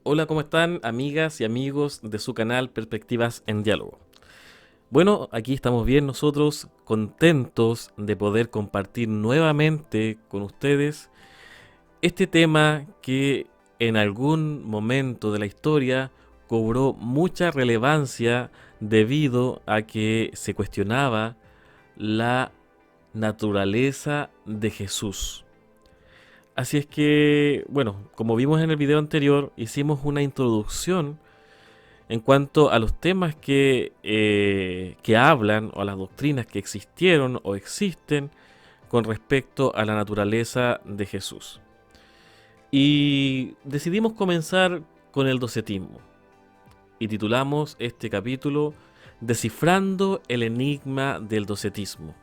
Hola, ¿cómo están amigas y amigos de su canal Perspectivas en Diálogo? Bueno, aquí estamos bien nosotros, contentos de poder compartir nuevamente con ustedes este tema que en algún momento de la historia cobró mucha relevancia debido a que se cuestionaba la naturaleza de Jesús. Así es que, bueno, como vimos en el video anterior, hicimos una introducción en cuanto a los temas que hablan o a las doctrinas que existieron o existen con respecto a la naturaleza de Jesús. Y decidimos comenzar con el docetismo y titulamos este capítulo Descifrando el enigma del docetismo.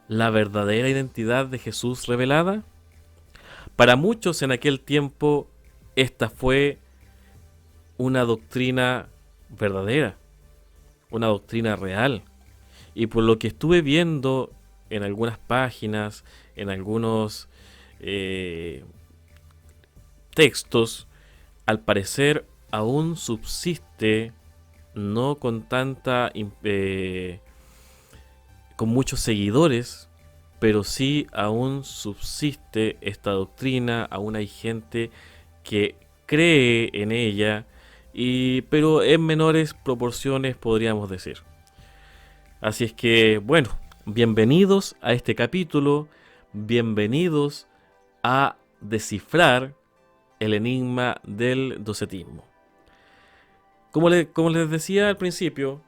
¿La verdadera identidad de Jesús revelada? Para muchos en aquel tiempo esta fue una doctrina verdadera, una doctrina real. Y por lo que estuve viendo en algunas páginas, en algunos eh, textos, al parecer aún subsiste, no con con muchos seguidores, pero sí aún subsiste esta doctrina, aún hay gente que cree en ella, pero en menores proporciones podríamos decir. Así es que, bueno, bienvenidos a este capítulo, bienvenidos a descifrar el enigma del docetismo. Como les decía al principio,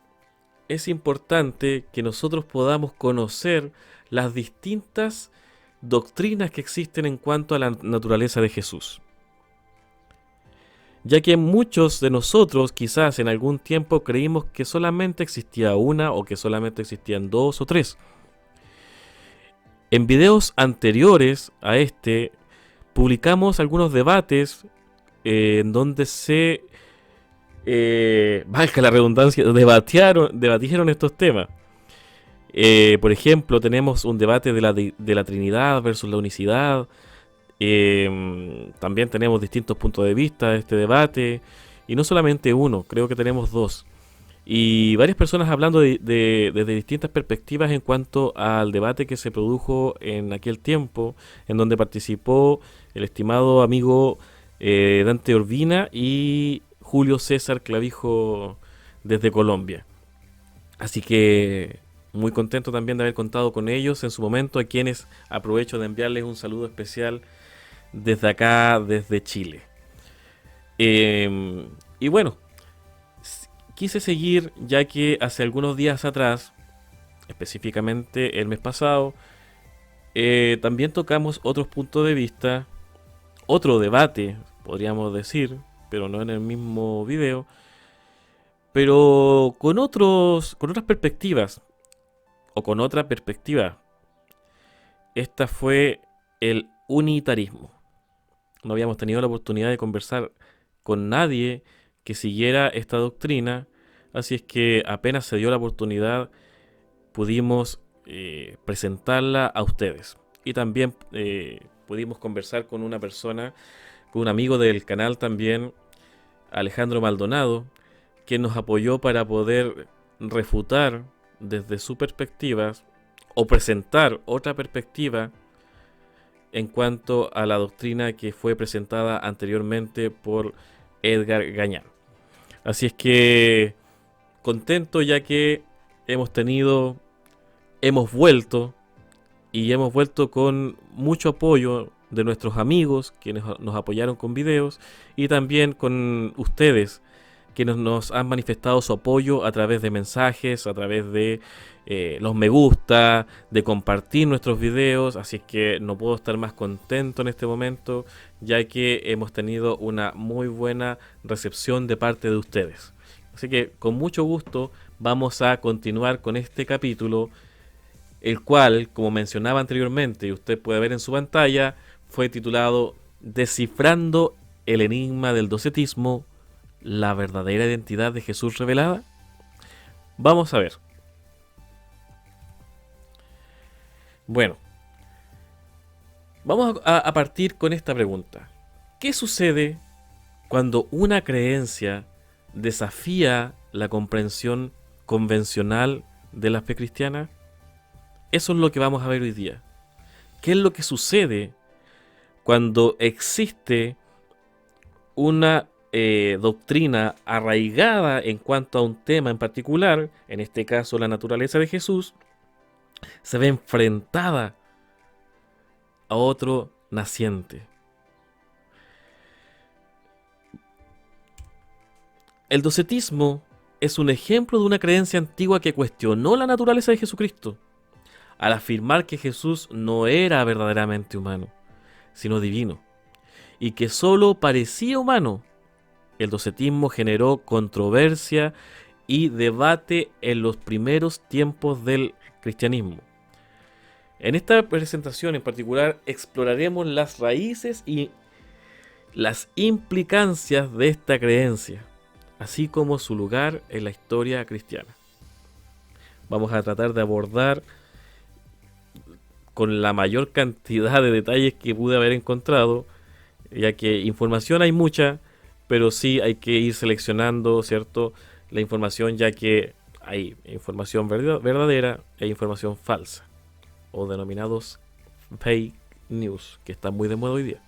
es importante que nosotros podamos conocer las distintas doctrinas que existen en cuanto a la naturaleza de Jesús. Ya que muchos de nosotros quizás en algún tiempo creímos que solamente existía una o que solamente existían dos o tres. En videos anteriores a este publicamos algunos debates en donde valga la redundancia, debatieron estos temas. Por ejemplo, tenemos un debate de la Trinidad versus la unicidad. También tenemos distintos puntos de vista de este debate. Y no solamente uno, creo que tenemos dos. Y varias personas hablando desde distintas perspectivas en cuanto al debate que se produjo en aquel tiempo, en donde participó el estimado amigo Dante Urbina y Julio César Clavijo desde Colombia. Así que muy contento también de haber contado con ellos en su momento, a quienes aprovecho de enviarles un saludo especial desde acá, desde Chile. Y bueno, quise seguir ya que hace algunos días atrás, específicamente el mes pasado, también tocamos otros puntos de vista, otro debate, podríamos decir, pero no en el mismo video, pero con otras perspectivas, o con otra perspectiva. Esta fue el unitarismo. No habíamos tenido la oportunidad de conversar con nadie que siguiera esta doctrina, así es que apenas se dio la oportunidad pudimos presentarla a ustedes. Y también pudimos conversar con una persona, con un amigo del canal también, Alejandro Maldonado, que nos apoyó para poder refutar desde su perspectiva o presentar otra perspectiva en cuanto a la doctrina que fue presentada anteriormente por Edgar Gañán. Así es que contento ya que hemos tenido, hemos vuelto y hemos vuelto con mucho apoyo de nuestros amigos quienes nos apoyaron con videos y también con ustedes quienes nos han manifestado su apoyo a través de mensajes, a través de los me gusta, de compartir nuestros videos, así es que no puedo estar más contento en este momento, ya que hemos tenido una muy buena recepción de parte de ustedes. Así que con mucho gusto vamos a continuar con este capítulo, el cual, como mencionaba anteriormente y usted puede ver en su pantalla, fue titulado Descifrando el enigma del docetismo, la verdadera identidad de Jesús revelada. Vamos a ver. Bueno, vamos a partir con esta pregunta. ¿Qué sucede Cuando una creencia desafía la comprensión convencional de la fe cristiana, eso es lo que vamos a ver hoy día. ¿Qué es lo que sucede cuando existe una doctrina arraigada en cuanto a un tema en particular, en este caso la naturaleza de Jesús, se ve enfrentada a otro naciente? El docetismo es un ejemplo de una creencia antigua que cuestionó la naturaleza de Jesucristo, al afirmar que Jesús no era verdaderamente humano, sino divino, y que solo parecía humano. El docetismo generó controversia y debate en los primeros tiempos del cristianismo. En esta presentación en particular exploraremos las raíces y las implicancias de esta creencia, así como su lugar en la historia cristiana. Vamos a tratar de abordar con la mayor cantidad de detalles que pude haber encontrado, ya que información hay mucha, pero sí hay que ir seleccionando, ¿cierto?, la información, ya que hay información verdadera e información falsa, o denominados fake news, que están muy de moda hoy día.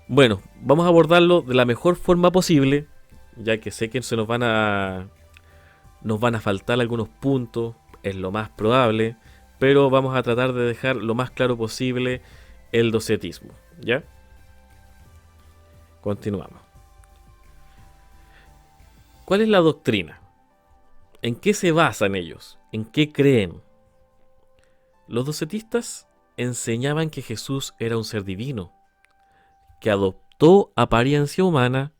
Bueno, vamos a abordarlo de la mejor forma posible, ya que sé que nos van a faltar algunos puntos, es lo más probable, pero vamos a tratar de dejar lo más claro posible el docetismo, ¿ya? Continuamos. ¿Cuál es la doctrina? ¿En qué se basan ellos? ¿En qué creen? Los docetistas enseñaban que Jesús era un ser divino, que adoptó apariencia humana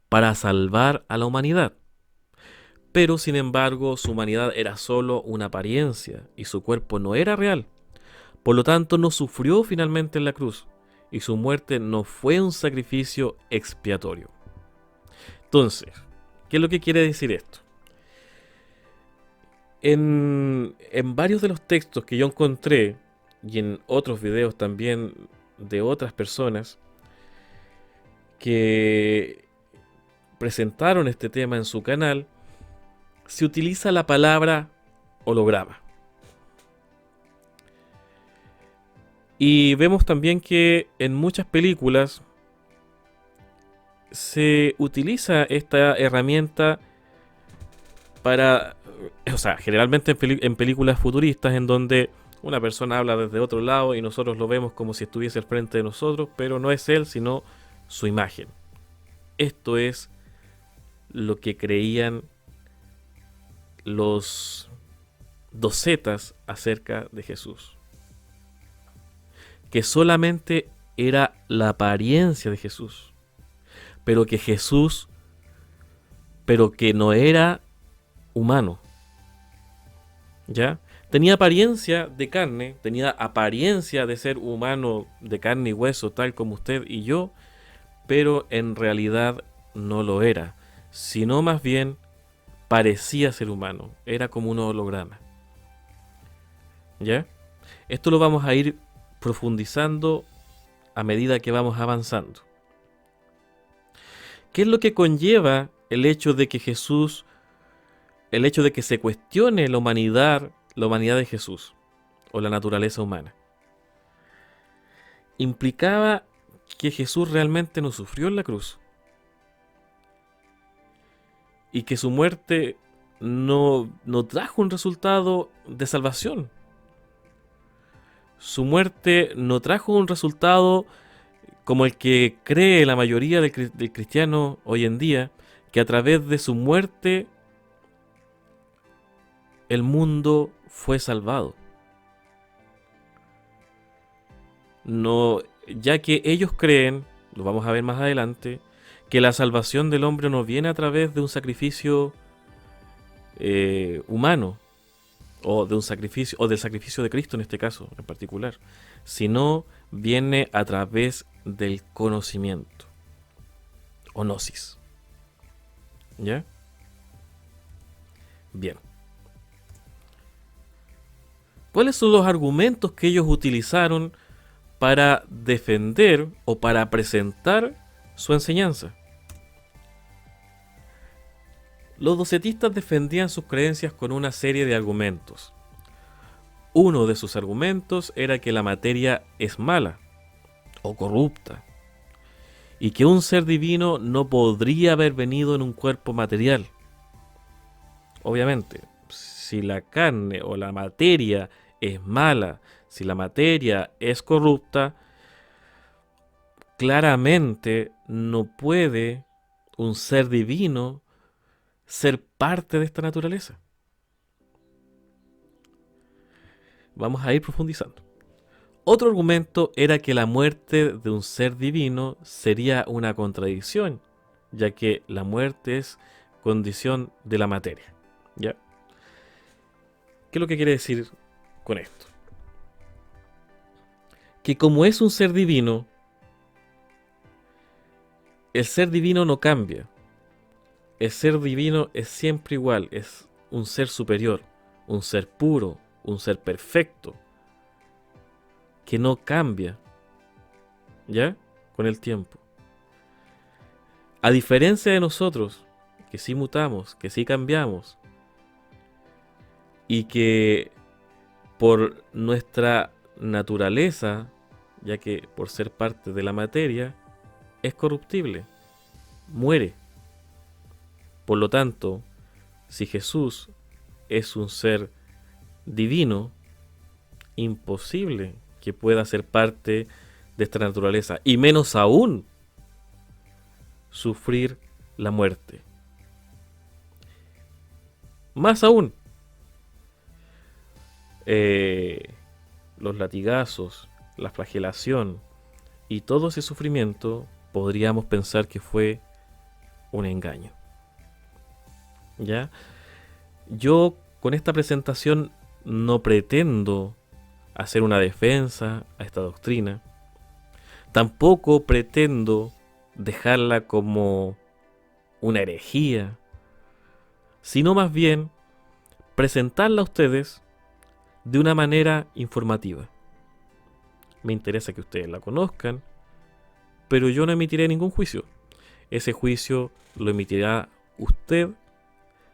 para salvar a la humanidad. Pero sin embargo, su humanidad era solo una apariencia y su cuerpo no era real. Por lo tanto, no sufrió finalmente en la cruz y su muerte no fue un sacrificio expiatorio. Entonces, ¿qué es lo que quiere decir esto? En varios de los textos que yo encontré y en otros videos también de otras personas que presentaron este tema en su canal, se utiliza la palabra holograma. Y vemos también que en muchas películas se utiliza esta herramienta para, o sea, generalmente en películas futuristas en donde una persona habla desde otro lado y nosotros lo vemos como si estuviese al frente de nosotros, pero no es él, sino su imagen. Esto es lo que creían los docetas acerca de Jesús, que solamente era la apariencia de Jesús, pero que no era humano, ¿ya? Tenía apariencia de carne, tenía apariencia de ser humano de carne y hueso, tal como usted y yo, pero en realidad no lo era, sino más bien parecía ser humano, era como un holograma, ¿ya? Esto lo vamos a ir profundizando a medida que vamos avanzando. ¿Qué es lo que conlleva el hecho de que se cuestione la humanidad de Jesús o la naturaleza humana? Implicaba que Jesús realmente no sufrió en la cruz y que su muerte no trajo un resultado de salvación. Su muerte no trajo un resultado como el que cree la mayoría del cristiano hoy en día, que a través de su muerte el mundo fue salvado. No, ya que ellos creen, lo vamos a ver más adelante, que la salvación del hombre no viene a través de un sacrificio humano, o del sacrificio de Cristo en este caso en particular, sino viene a través del conocimiento, o gnosis. ¿Ya? Bien. ¿Cuáles son los argumentos que ellos utilizaron para defender o para presentar su enseñanza. Los docetistas defendían sus creencias con una serie de argumentos. Uno de sus argumentos era que la materia es mala o corrupta y que un ser divino no podría haber venido en un cuerpo material. Obviamente, si la carne o la materia es mala, si la materia es corrupta, claramente no puede un ser divino ser parte de esta naturaleza. Vamos a ir profundizando. Otro argumento era que la muerte de un ser divino sería una contradicción, ya que la muerte es condición de la materia. ¿Ya? ¿Qué es lo que quiere decir con esto? Que como es un ser divino, el ser divino no cambia. El ser divino es siempre igual, es un ser superior, un ser puro, un ser perfecto, que no cambia, ¿ya? Con el tiempo. A diferencia de nosotros, que sí mutamos, que sí cambiamos, y que por nuestra naturaleza, ya que por ser parte de la materia, es corruptible, muere. Por lo tanto, si Jesús es un ser divino, imposible que pueda ser parte de esta naturaleza, y menos aún sufrir la muerte. Más aún, los latigazos, la flagelación y todo ese sufrimiento podríamos pensar que fue un engaño. ¿Ya? Yo con esta presentación no pretendo hacer una defensa a esta doctrina. Tampoco pretendo dejarla como una herejía, sino más bien presentarla a ustedes de una manera informativa. Me interesa que ustedes la conozcan, pero yo no emitiré ningún juicio. Ese juicio lo emitirá usted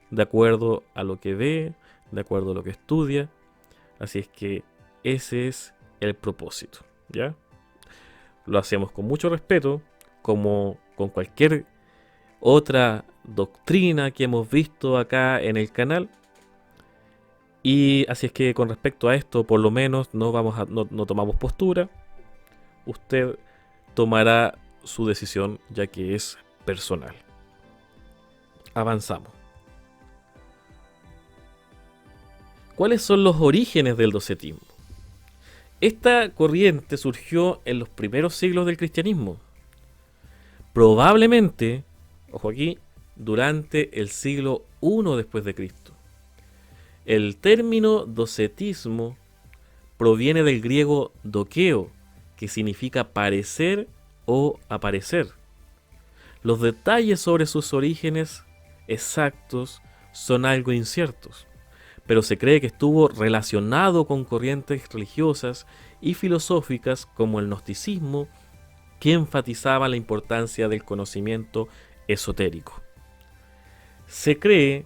de acuerdo a lo que ve, de acuerdo a lo que estudia. Así es que ese es el propósito, ¿ya? Lo hacemos con mucho respeto, como con cualquier otra doctrina que hemos visto acá en el canal. Y así es que con respecto a esto, por lo menos no tomamos postura. Usted tomará su decisión, ya que es personal. Avanzamos. ¿Cuáles son los orígenes del docetismo? Esta corriente surgió en los primeros siglos del cristianismo. Probablemente, ojo aquí, durante el siglo I después de Cristo. El término docetismo proviene del griego dokeo, que significa parecer o aparecer. Los detalles sobre sus orígenes exactos son algo inciertos, pero se cree que estuvo relacionado con corrientes religiosas y filosóficas como el gnosticismo, que enfatizaban la importancia del conocimiento esotérico. Se cree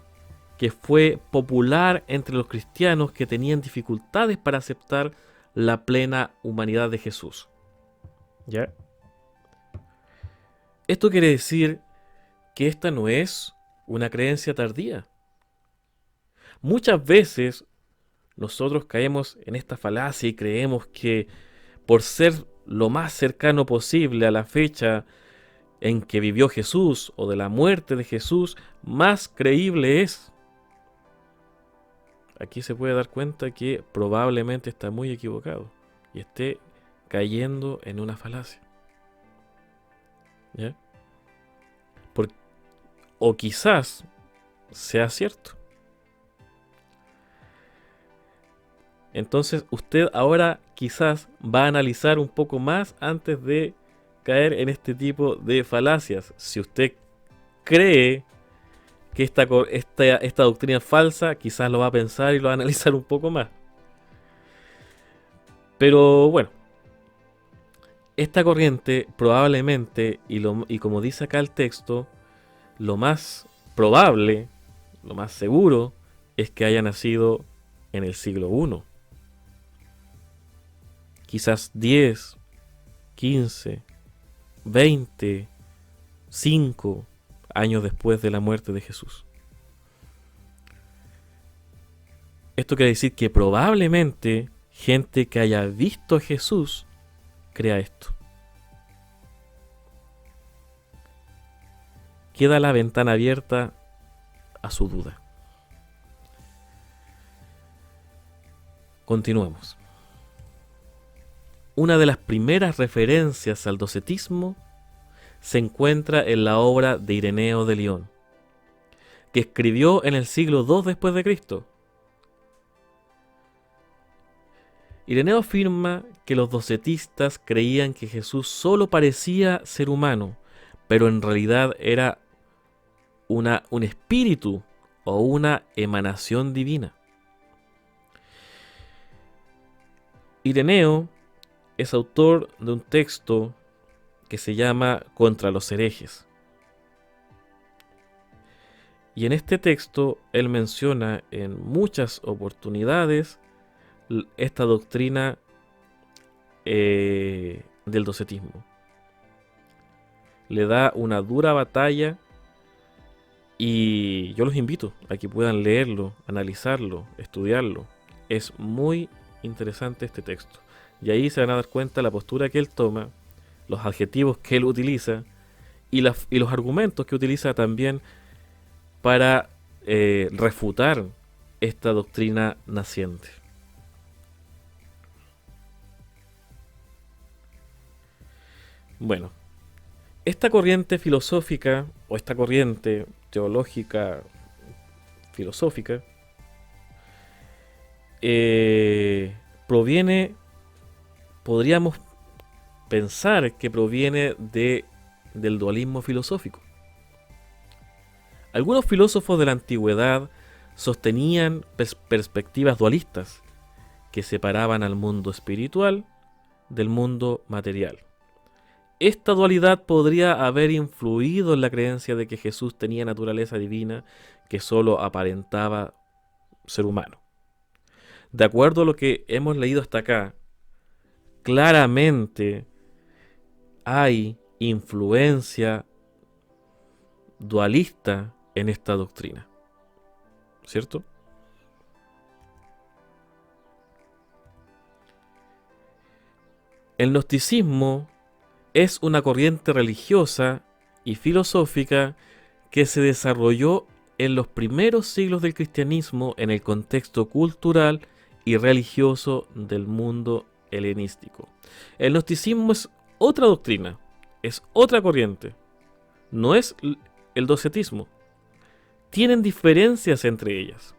que fue popular entre los cristianos que tenían dificultades para aceptar la plena humanidad de Jesús. ¿Ya? Esto quiere decir que esta no es una creencia tardía. Muchas veces nosotros caemos en esta falacia y creemos que por ser lo más cercano posible a la fecha en que vivió Jesús o de la muerte de Jesús, más creíble es. Aquí se puede dar cuenta que probablemente está muy equivocado y esté cayendo en una falacia. ¿Ya? O quizás sea cierto. Entonces usted ahora quizás va a analizar un poco más antes de caer en este tipo de falacias. Si usted cree que esta doctrina es falsa, quizás lo va a pensar y lo va a analizar un poco más. Pero bueno, Esta corriente probablemente, y como dice acá el texto, lo más probable, lo más seguro, es que haya nacido en el siglo I. Quizás 10, 15, 20, 5 años después de la muerte de Jesús. Esto quiere decir que probablemente gente que haya visto a Jesús crea esto. Queda la ventana abierta a su duda. Continuemos. Una de las primeras referencias al docetismo se encuentra en la obra de Ireneo de León, que escribió en el siglo II después de Cristo. Ireneo afirma que los docetistas creían que Jesús solo parecía ser humano, pero en realidad era un espíritu o una emanación divina. Ireneo es autor de un texto que se llama Contra los herejes. Y en este texto él menciona en muchas oportunidades esta doctrina del docetismo. Le da una dura batalla y yo los invito a que puedan leerlo, analizarlo, estudiarlo. Es muy interesante este texto. Y ahí se van a dar cuenta la postura que él toma, los adjetivos que él utiliza y los argumentos que utiliza también para refutar esta doctrina naciente. Bueno, esta corriente filosófica o esta corriente teológica filosófica proviene, podríamos pensar que proviene del dualismo filosófico. Algunos filósofos de la antigüedad sostenían perspectivas dualistas que separaban al mundo espiritual del mundo material. Esta dualidad podría haber influido en la creencia de que Jesús tenía naturaleza divina que solo aparentaba ser humano. De acuerdo a lo que hemos leído hasta acá, claramente hay influencia dualista en esta doctrina, ¿cierto? El gnosticismo es una corriente religiosa y filosófica que se desarrolló en los primeros siglos del cristianismo en el contexto cultural y religioso del mundo helenístico. El gnosticismo es otra doctrina, es otra corriente, no es el docetismo. Tienen diferencias entre ellas,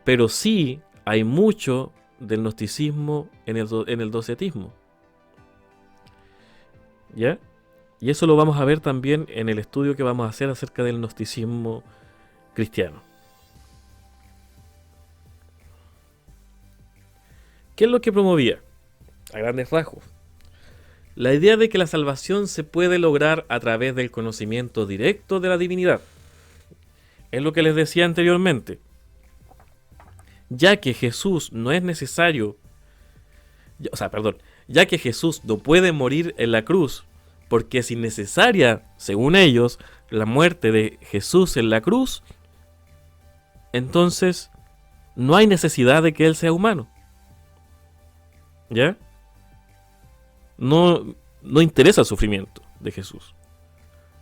pero sí hay mucho del gnosticismo en el docetismo. ¿Ya? Y eso lo vamos a ver también en el estudio que vamos a hacer acerca del gnosticismo cristiano. ¿Qué es lo que promovía? A grandes rasgos. La idea de que la salvación se puede lograr a través del conocimiento directo de la divinidad. Es lo que les decía anteriormente. Ya que Jesús no es necesario, ya que Jesús no puede morir en la cruz, porque es innecesaria, según ellos, la muerte de Jesús en la cruz, entonces no hay necesidad de que Él sea humano. ¿Ya? No interesa el sufrimiento de Jesús.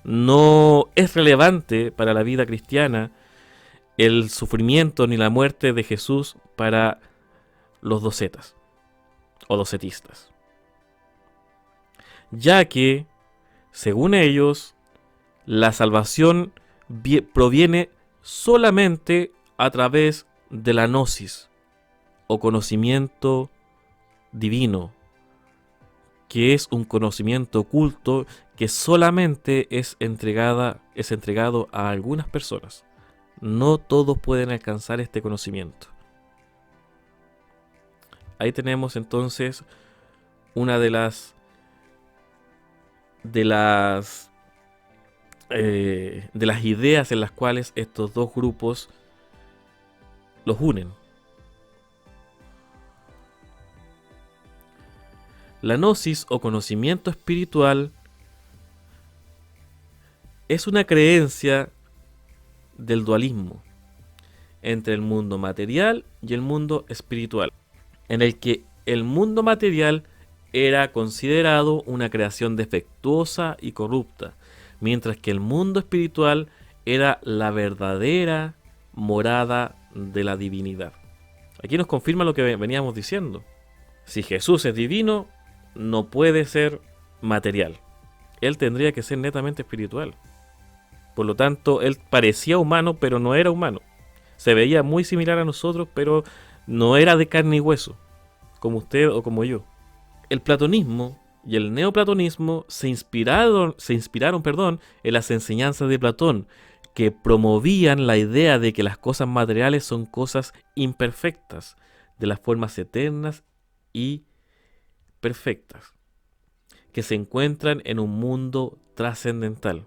No es relevante para la vida cristiana el sufrimiento ni la muerte de Jesús para los docetas o docetistas. Ya que, según ellos, la salvación proviene solamente a través de la gnosis o conocimiento divino, que es un conocimiento oculto que solamente es entregado a algunas personas. No todos pueden alcanzar este conocimiento. Ahí tenemos entonces una de las de las ideas en las cuales estos dos grupos los unen. La gnosis o conocimiento espiritual es una creencia del dualismo entre el mundo material y el mundo espiritual, en el que el mundo material era considerado una creación defectuosa y corrupta, mientras que el mundo espiritual era la verdadera morada de la divinidad. Aquí nos confirma lo que veníamos diciendo. Si Jesús es divino, no puede ser material. Él tendría que ser netamente espiritual. Por lo tanto, él parecía humano, pero no era humano. Se veía muy similar a nosotros, pero no era de carne y hueso, como usted o como yo. El platonismo y el neoplatonismo se inspiraron, en las enseñanzas de Platón, que promovían la idea de que las cosas materiales son cosas imperfectas, de las formas eternas y perfectas, que se encuentran en un mundo trascendental.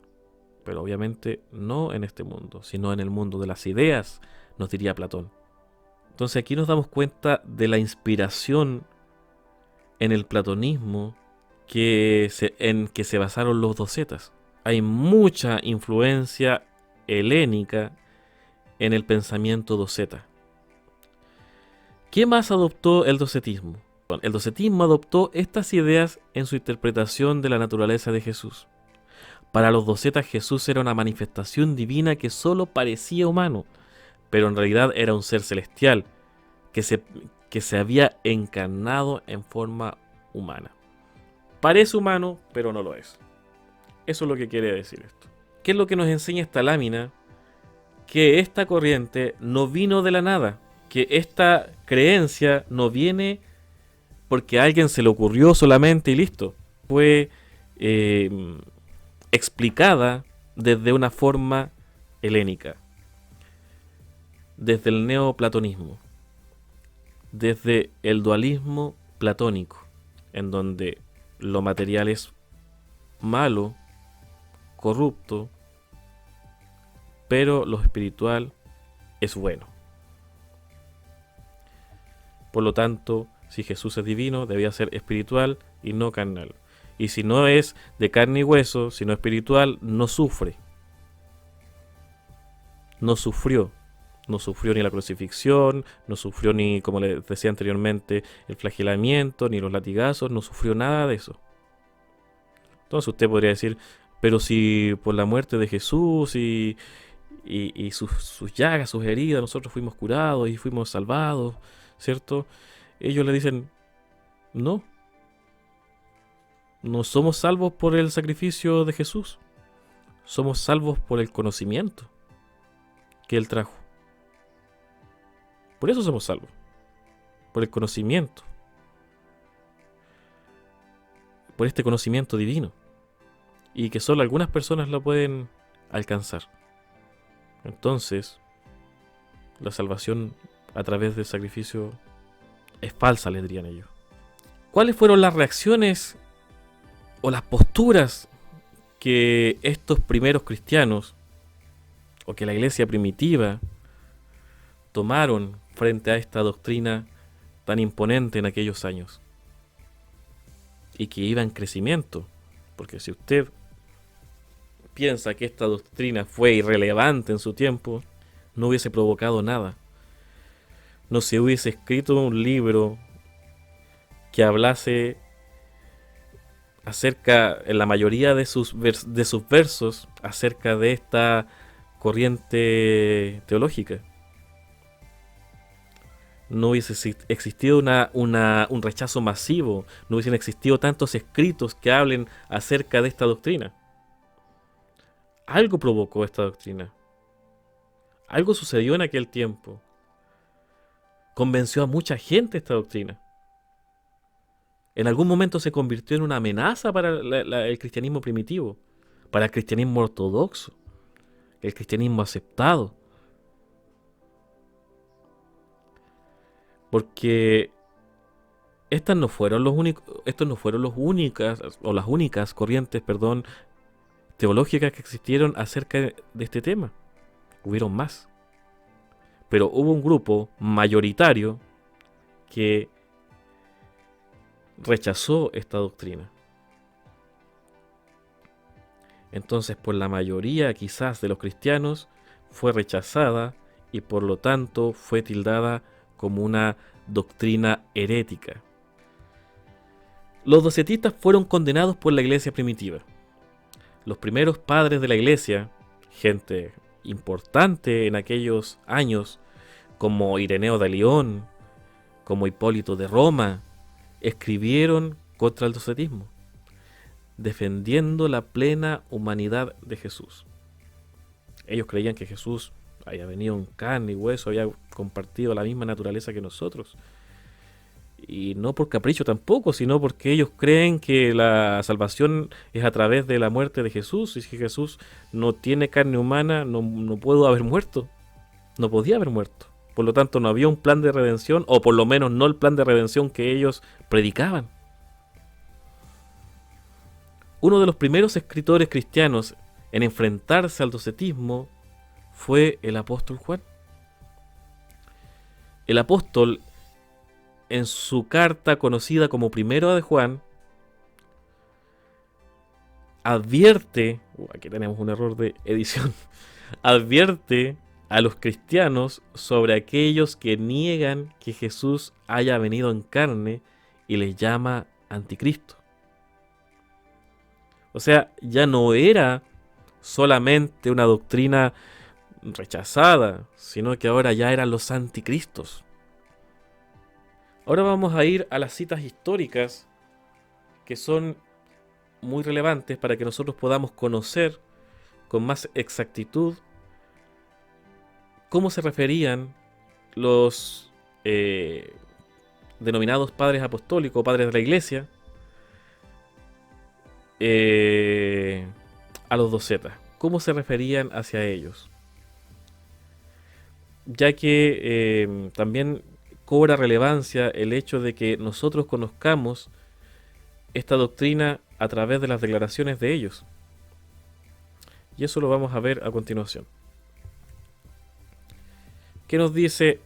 Pero obviamente no en este mundo, sino en el mundo de las ideas, nos diría Platón. Entonces aquí nos damos cuenta de la inspiración en el platonismo en que se basaron los docetas. Hay mucha influencia helénica en el pensamiento doceta. ¿Qué más adoptó el docetismo? El docetismo adoptó estas ideas en su interpretación de la naturaleza de Jesús. Para los docetas Jesús era una manifestación divina que solo parecía humano, pero en realidad era un ser celestial que se había encarnado en forma humana. Parece humano, pero no lo es. Eso es lo que quiere decir esto. ¿Qué es lo que nos enseña esta lámina? Que esta corriente no vino de la nada, que esta creencia no viene porque a alguien se le ocurrió solamente y listo. Fue explicada desde una forma helénica, desde el neoplatonismo, desde el dualismo platónico, en donde lo material es malo, corrupto, pero lo espiritual es bueno. Por lo tanto, si Jesús es divino, debía ser espiritual y no carnal. Y si no es de carne y hueso, sino espiritual, no sufre. No sufrió. No sufrió ni la crucifixión, no sufrió ni, como les decía anteriormente, el flagelamiento, ni los latigazos, no sufrió nada de eso. Entonces usted podría decir, pero si por la muerte de Jesús y sus llagas, sus heridas, nosotros fuimos curados y fuimos salvados, ¿cierto? Ellos le dicen, no, no somos salvos por el sacrificio de Jesús, somos salvos por el conocimiento que Él trajo. Por eso somos salvos, por el conocimiento, por este conocimiento divino, y que solo algunas personas lo pueden alcanzar. Entonces, la salvación a través del sacrificio es falsa, les dirían ellos. ¿Cuáles fueron las reacciones o las posturas que estos primeros cristianos o que la iglesia primitiva tomaron frente a esta doctrina tan imponente en aquellos años y que iba en crecimiento? Porque si usted piensa que esta doctrina fue irrelevante en su tiempo, no hubiese provocado nada. No se hubiese escrito un libro que hablase acerca, en la mayoría de sus versos, acerca de esta corriente teológica. No hubiese existido un rechazo masivo, no hubiesen existido tantos escritos que hablen acerca de esta doctrina. Algo provocó esta doctrina. Algo sucedió en aquel tiempo. Convenció a mucha gente esta doctrina. En algún momento se convirtió en una amenaza para el cristianismo primitivo, para el cristianismo ortodoxo, el cristianismo aceptado. Porque estos no fueron los únicas, o las únicas corrientes, perdón, teológicas que existieron acerca de este tema. Hubieron más. Pero hubo un grupo mayoritario que rechazó esta doctrina. Entonces, por la mayoría quizás de los cristianos, fue rechazada y por lo tanto fue tildada como una doctrina herética. Los docetistas fueron condenados por la iglesia primitiva. Los primeros padres de la iglesia, gente importante en aquellos años, como Ireneo de León, como Hipólito de Roma, escribieron contra el docetismo, defendiendo la plena humanidad de Jesús. Ellos creían que Jesús había venido en carne y hueso, había compartido la misma naturaleza que nosotros. Y no por capricho tampoco, sino porque ellos creen que la salvación es a través de la muerte de Jesús. Y si Jesús no tiene carne humana, no pudo haber muerto. No podía haber muerto. Por lo tanto, no había un plan de redención, o por lo menos no el plan de redención que ellos predicaban. Uno de los primeros escritores cristianos en enfrentarse al docetismo fue el apóstol Juan. El apóstol, en su carta conocida como Primera de Juan, advierte, aquí tenemos un error de edición, advierte a los cristianos sobre aquellos que niegan que Jesús haya venido en carne y les llama anticristo. O sea, ya no era solamente una doctrina rechazada, sino que ahora ya eran los anticristos. Ahora vamos a ir a las citas históricas que son muy relevantes para que nosotros podamos conocer con más exactitud cómo se referían los denominados padres apostólicos, padres de la iglesia, a los docetas. ¿Cómo se referían hacia ellos? Ya que también cobra relevancia el hecho de que nosotros conozcamos esta doctrina a través de las declaraciones de ellos. Y eso lo vamos a ver a continuación. ¿Qué nos dice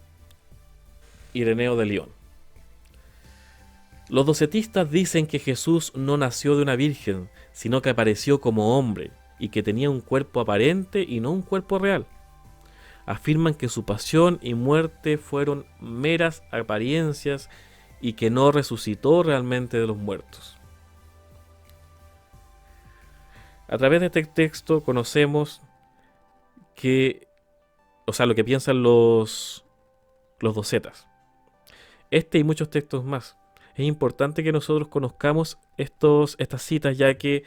Ireneo de León? Los docetistas dicen que Jesús no nació de una virgen, sino que apareció como hombre y que tenía un cuerpo aparente y no un cuerpo real. Afirman que su pasión y muerte fueron meras apariencias y que no resucitó realmente de los muertos. A través de este texto conocemos lo que piensan los docetas. Este y muchos textos más. Es importante que nosotros conozcamos estas citas, ya que,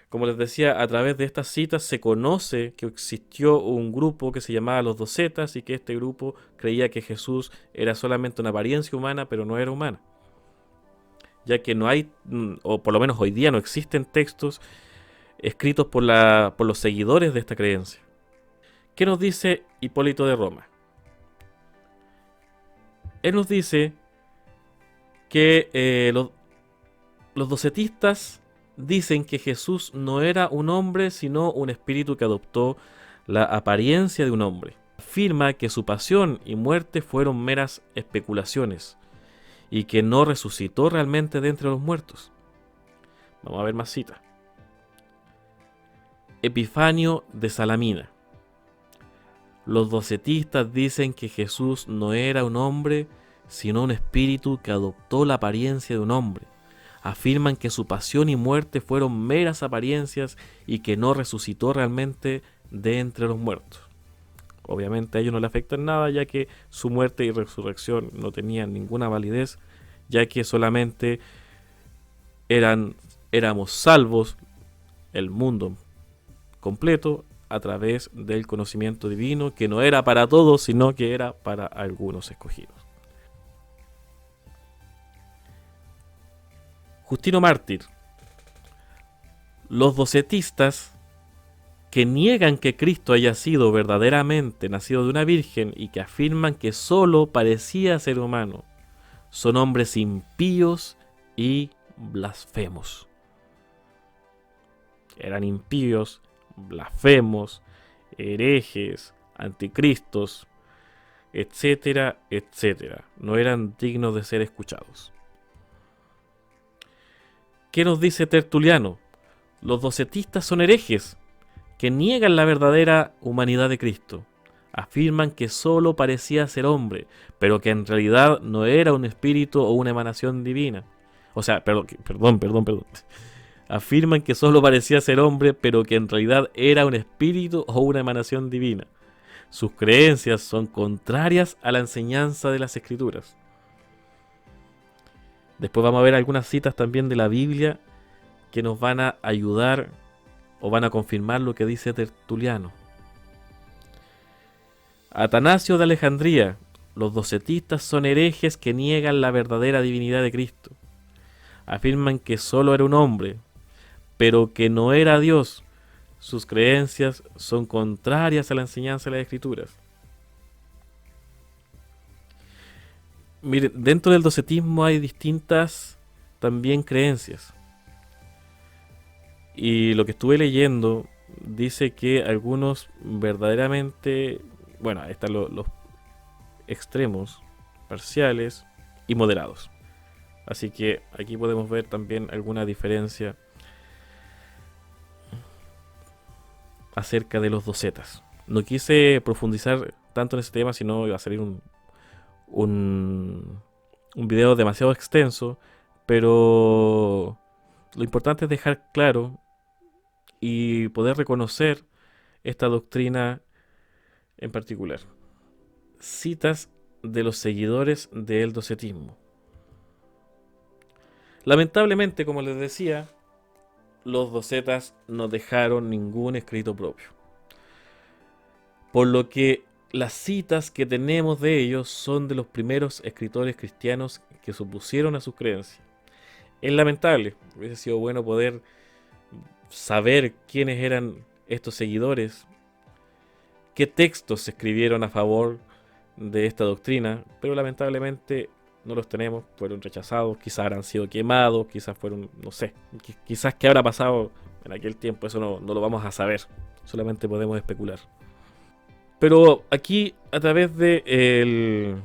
como les decía, a través de estas citas se conoce que existió un grupo que se llamaba los docetas y que este grupo creía que Jesús era solamente una apariencia humana, pero no era humana. Ya que no hay, o por lo menos hoy día no existen textos escritos por los seguidores de esta creencia. ¿Qué nos dice Hipólito de Roma? Él nos dice que los docetistas dicen que Jesús no era un hombre, sino un espíritu que adoptó la apariencia de un hombre. Afirma que su pasión y muerte fueron meras especulaciones y que no resucitó realmente de entre los muertos. Vamos a ver más citas. Epifanio de Salamina. Los docetistas dicen que Jesús no era un hombre, sino un espíritu que adoptó la apariencia de un hombre. Afirman que su pasión y muerte fueron meras apariencias y que no resucitó realmente de entre los muertos. Obviamente a ellos no le afectan nada, ya que su muerte y resurrección no tenían ninguna validez, ya que solamente éramos salvos, el mundo completo, a través del conocimiento divino, que no era para todos, sino que era para algunos escogidos. Justino Mártir. Los docetistas, que niegan que Cristo haya sido verdaderamente nacido de una virgen y que afirman que solo parecía ser humano, son hombres impíos y blasfemos. Eran impíos, blasfemos, herejes, anticristos, etcétera, etcétera. No eran dignos de ser escuchados. ¿Qué nos dice Tertuliano? Los docetistas son herejes que niegan la verdadera humanidad de Cristo. Afirman que solo parecía ser hombre, pero que en realidad no era un espíritu o una emanación divina. O sea, perdón. Afirman que solo parecía ser hombre, pero que en realidad era un espíritu o una emanación divina. Sus creencias son contrarias a la enseñanza de las Escrituras. Después vamos a ver algunas citas también de la Biblia que nos van a ayudar o van a confirmar lo que dice Tertuliano. Atanasio de Alejandría: los docetistas son herejes que niegan la verdadera divinidad de Cristo. Afirman que solo era un hombre, pero que no era Dios. Sus creencias son contrarias a la enseñanza de las Escrituras. Mire, dentro del docetismo hay distintas también creencias. Y lo que estuve leyendo dice que algunos verdaderamente, bueno, ahí están los extremos, parciales y moderados. Así que aquí podemos ver también alguna diferencia acerca de los docetas. No quise profundizar tanto en ese tema, sino iba a salir un video demasiado extenso, pero lo importante es dejar claro y poder reconocer esta doctrina en particular. Citas de los seguidores del docetismo. Lamentablemente, como les decía, los docetas no dejaron ningún escrito propio, por lo que las citas que tenemos de ellos son de los primeros escritores cristianos que se opusieron a sus creencias. Es lamentable, hubiese sido bueno poder saber quiénes eran estos seguidores, qué textos se escribieron a favor de esta doctrina, pero lamentablemente no los tenemos, fueron rechazados, quizás habrán sido quemados, quizás fueron, no sé, quizás qué habrá pasado en aquel tiempo, eso no lo vamos a saber, solamente podemos especular. Pero aquí, a través de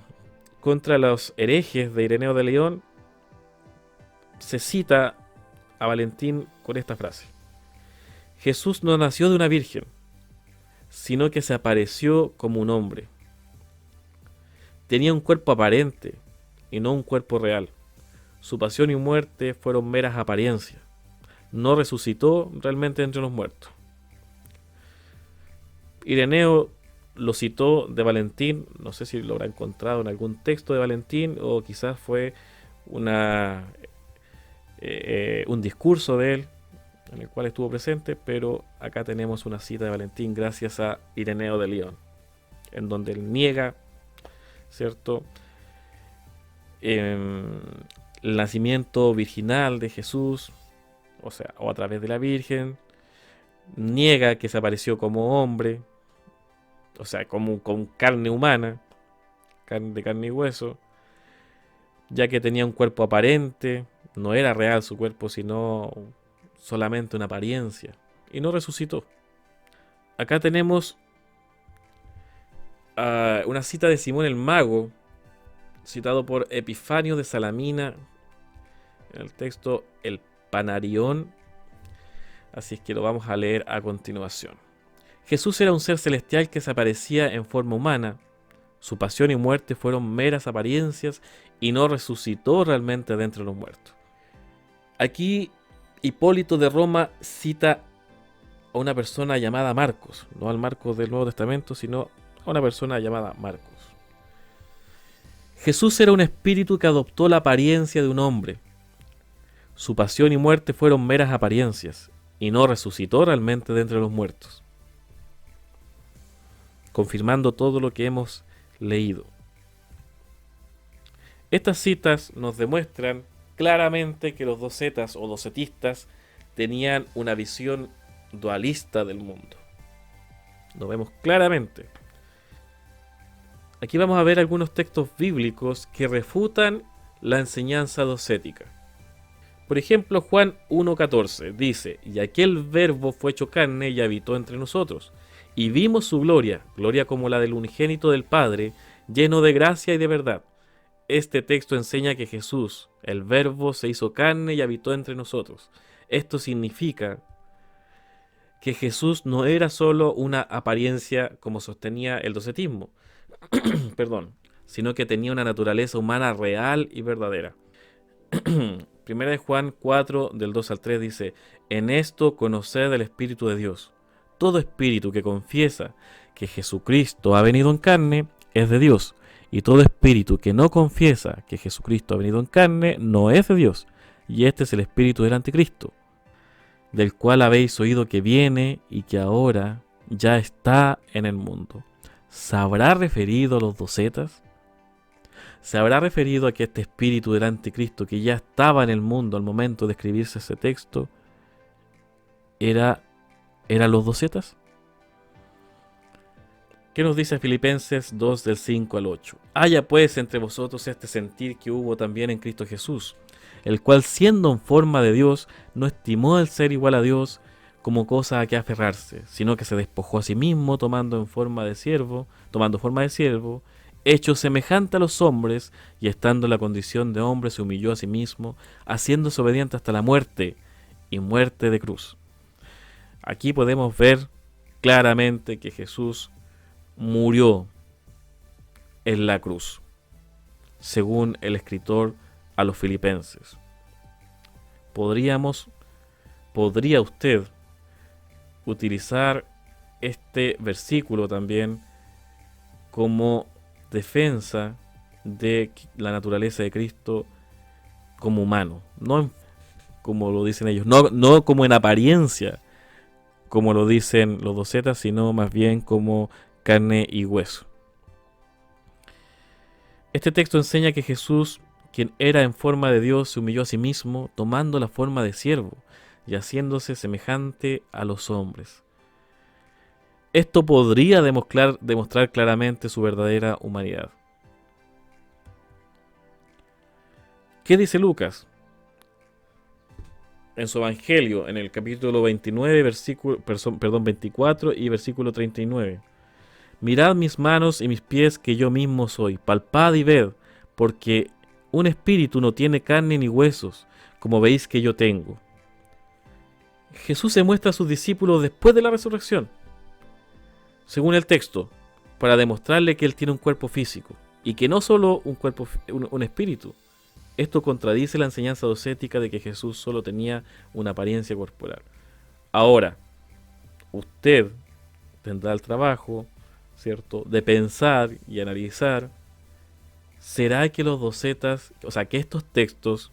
contra los herejes de Ireneo de León, se cita a Valentín con esta frase: Jesús no nació de una virgen, sino que se apareció como un hombre. Tenía un cuerpo aparente y no un cuerpo real. Su pasión y muerte fueron meras apariencias. No resucitó realmente entre los muertos. Ireneo lo citó de Valentín, no sé si lo habrá encontrado en algún texto de Valentín o quizás fue un discurso de él en el cual estuvo presente, pero acá tenemos una cita de Valentín gracias a Ireneo de León, en donde él niega, ¿cierto?, el nacimiento virginal de Jesús, o sea, o a través de la Virgen, niega que se apareció como hombre, o sea, como con carne humana, de carne y hueso, ya que tenía un cuerpo aparente, no era real su cuerpo, sino solamente una apariencia, y no resucitó. Acá tenemos una cita de Simón el Mago, citado por Epifanio de Salamina, en el texto El Panarión, así es que lo vamos a leer a continuación. Jesús era un ser celestial que se aparecía en forma humana. Su pasión y muerte fueron meras apariencias y no resucitó realmente de entre los muertos. Aquí Hipólito de Roma cita a una persona llamada Marcos, no al Marcos del Nuevo Testamento, sino a una persona llamada Marcos. Jesús era un espíritu que adoptó la apariencia de un hombre. Su pasión y muerte fueron meras apariencias y no resucitó realmente de entre los muertos, confirmando todo lo que hemos leído. Estas citas nos demuestran claramente que los docetas o docetistas tenían una visión dualista del mundo. Lo vemos claramente. Aquí vamos a ver algunos textos bíblicos que refutan la enseñanza docética. Por ejemplo, Juan 1:14 dice: y aquel verbo fue hecho carne y habitó entre nosotros, y vimos su gloria, gloria como la del unigénito del Padre, lleno de gracia y de verdad. Este texto enseña que Jesús, el verbo, se hizo carne y habitó entre nosotros. Esto significa que Jesús no era solo una apariencia como sostenía el docetismo, perdón, sino que tenía una naturaleza humana real y verdadera. Primera de Juan 4, del 2 al 3 dice: en esto conoced el Espíritu de Dios. Todo espíritu que confiesa que Jesucristo ha venido en carne es de Dios, y todo espíritu que no confiesa que Jesucristo ha venido en carne no es de Dios, y este es el espíritu del anticristo, del cual habéis oído que viene y que ahora ya está en el mundo. ¿Se habrá referido a los docetas? ¿Se habrá referido a que este espíritu del anticristo que ya estaba en el mundo al momento de escribirse ese texto era los docetas? ¿Qué nos dice Filipenses 2 del 5 al 8? Haya pues entre vosotros este sentir que hubo también en Cristo Jesús, el cual siendo en forma de Dios, no estimó el ser igual a Dios como cosa a que aferrarse, sino que se despojó a sí mismo tomando forma de siervo, hecho semejante a los hombres, y estando en la condición de hombre se humilló a sí mismo, haciéndose obediente hasta la muerte, y muerte de cruz. Aquí podemos ver claramente que Jesús murió en la cruz, según el escritor a los filipenses. ¿Podría usted utilizar este versículo también como defensa de la naturaleza de Cristo como humano? No como lo dicen ellos, no como en apariencia, como lo dicen los docetas, sino más bien como carne y hueso. Este texto enseña que Jesús, quien era en forma de Dios, se humilló a sí mismo, tomando la forma de siervo y haciéndose semejante a los hombres. Esto podría demostrar claramente su verdadera humanidad. ¿Qué dice Lucas? En su Evangelio, en el capítulo 29, 24 y versículo 39. Mirad mis manos y mis pies, que yo mismo soy. Palpad y ved, porque un espíritu no tiene carne ni huesos, como veis que yo tengo. Jesús se muestra a sus discípulos después de la resurrección, según el texto, para demostrarle que Él tiene un cuerpo físico, y que no solo un espíritu. Esto contradice la enseñanza docética de que Jesús solo tenía una apariencia corporal. Ahora, usted tendrá el trabajo, ¿cierto?, de pensar y analizar, ¿será que los docetas, que estos textos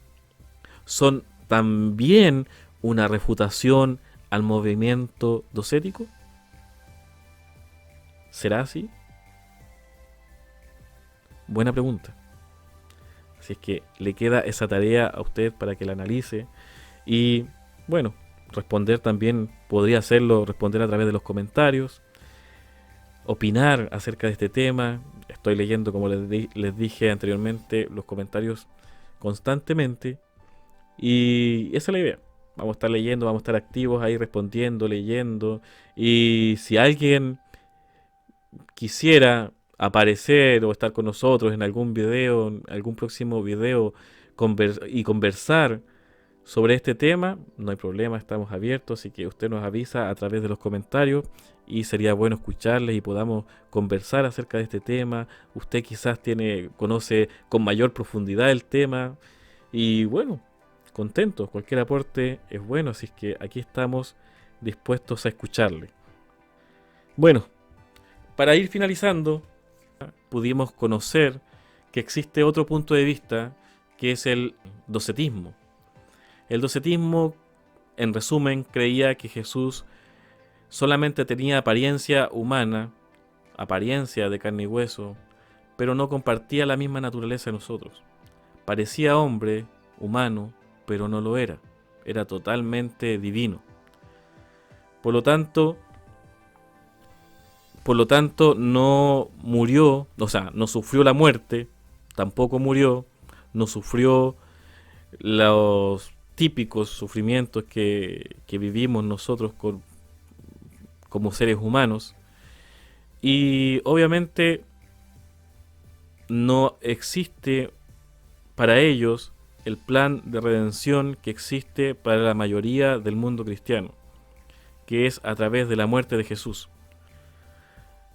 son también una refutación al movimiento docético? ¿Será así? Buena pregunta. Así es que le queda esa tarea a usted para que la analice y, bueno, responder también, podría hacerlo, responder a través de los comentarios, opinar acerca de este tema. Estoy leyendo, como les dije anteriormente, los comentarios constantemente y esa es la idea. Vamos a estar leyendo, vamos a estar activos ahí respondiendo, leyendo, y si alguien quisiera aparecer o estar con nosotros en algún video, en algún próximo video y conversar sobre este tema, no hay problema, estamos abiertos, así que usted nos avisa a través de los comentarios y sería bueno escucharles y podamos conversar acerca de este tema. Usted quizás conoce con mayor profundidad el tema y bueno, contentos, cualquier aporte es bueno, así que aquí estamos dispuestos a escucharle. Bueno, para ir finalizando, pudimos conocer que existe otro punto de vista que es el docetismo. El docetismo, en resumen, creía que Jesús solamente tenía apariencia humana, apariencia de carne y hueso, pero no compartía la misma naturaleza de nosotros. Parecía hombre, humano, pero no lo era. Era totalmente divino. Por lo tanto, no murió, no sufrió la muerte, tampoco murió, no sufrió los típicos sufrimientos que vivimos nosotros como seres humanos. Y obviamente no existe para ellos el plan de redención que existe para la mayoría del mundo cristiano, que es a través de la muerte de Jesús.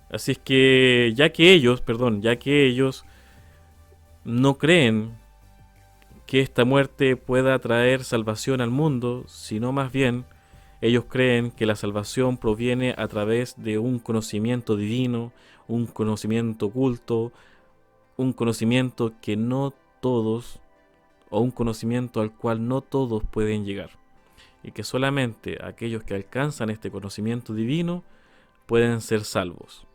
Así es que ya que ellos no creen que esta muerte pueda traer salvación al mundo, sino más bien ellos creen que la salvación proviene a través de un conocimiento divino, un conocimiento oculto, un conocimiento que no todos, o un conocimiento al cual no todos pueden llegar, y que solamente aquellos que alcanzan este conocimiento divino pueden ser salvos,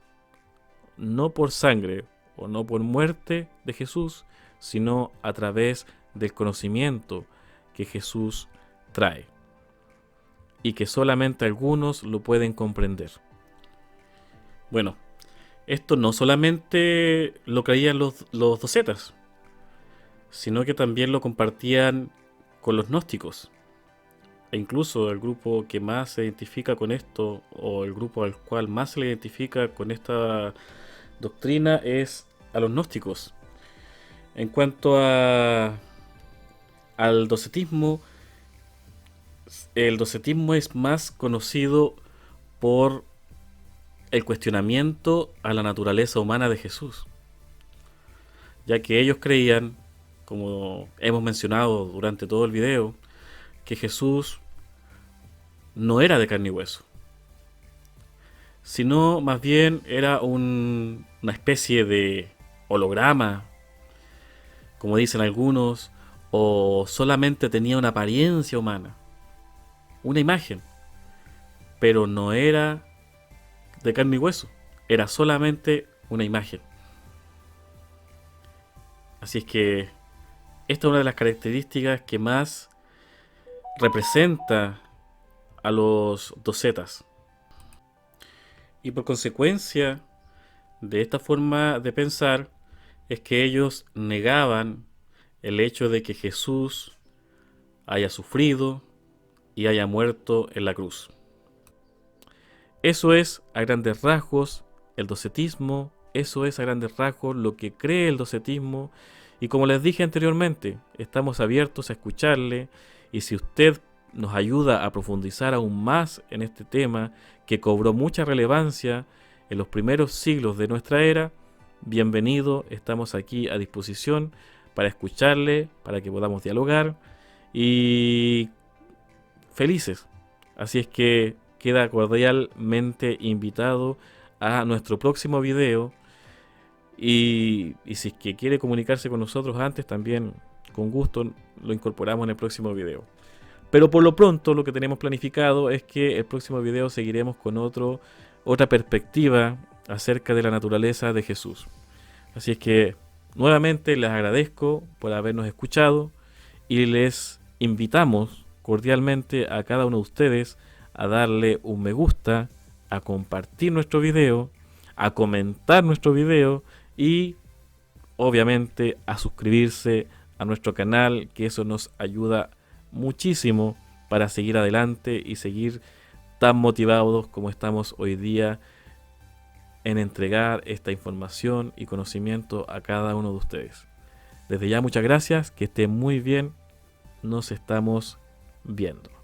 no por sangre o no por muerte de Jesús, sino a través del conocimiento que Jesús trae, y que solamente algunos lo pueden comprender. Bueno, esto no solamente lo creían los docetas, sino que también lo compartían con los gnósticos. E incluso el grupo que más se identifica con esto, o el grupo al cual más se le identifica con esta doctrina, es a los gnósticos. En cuanto al docetismo, el docetismo es más conocido por el cuestionamiento a la naturaleza humana de Jesús, ya que ellos creían, como hemos mencionado durante todo el video, que Jesús no era de carne y hueso, sino más bien era una especie de holograma, como dicen algunos, o solamente tenía una apariencia humana, una imagen, pero no era de carne y hueso, era solamente una imagen. Así es que esta es una de las características que más representa a los docetas. Y por consecuencia de esta forma de pensar es que ellos negaban el hecho de que Jesús haya sufrido y haya muerto en la cruz. Eso es a grandes rasgos el docetismo, eso es a grandes rasgos lo que cree el docetismo, y como les dije anteriormente, estamos abiertos a escucharle, y si usted nos ayuda a profundizar aún más en este tema que cobró mucha relevancia en los primeros siglos de nuestra era, bienvenido, estamos aquí a disposición para escucharle, para que podamos dialogar y felices. Así es que queda cordialmente invitado a nuestro próximo video, y si es que quiere comunicarse con nosotros antes, también con gusto lo incorporamos en el próximo video. Pero por lo pronto lo que tenemos planificado es que el próximo video seguiremos con otra perspectiva acerca de la naturaleza de Jesús. Así es que nuevamente les agradezco por habernos escuchado y les invitamos cordialmente a cada uno de ustedes a darle un me gusta, a compartir nuestro video, a comentar nuestro video y obviamente a suscribirse a nuestro canal, que eso nos ayuda muchísimo para seguir adelante y seguir tan motivados como estamos hoy día en entregar esta información y conocimiento a cada uno de ustedes. Desde ya muchas gracias, que estén muy bien, nos estamos viendo.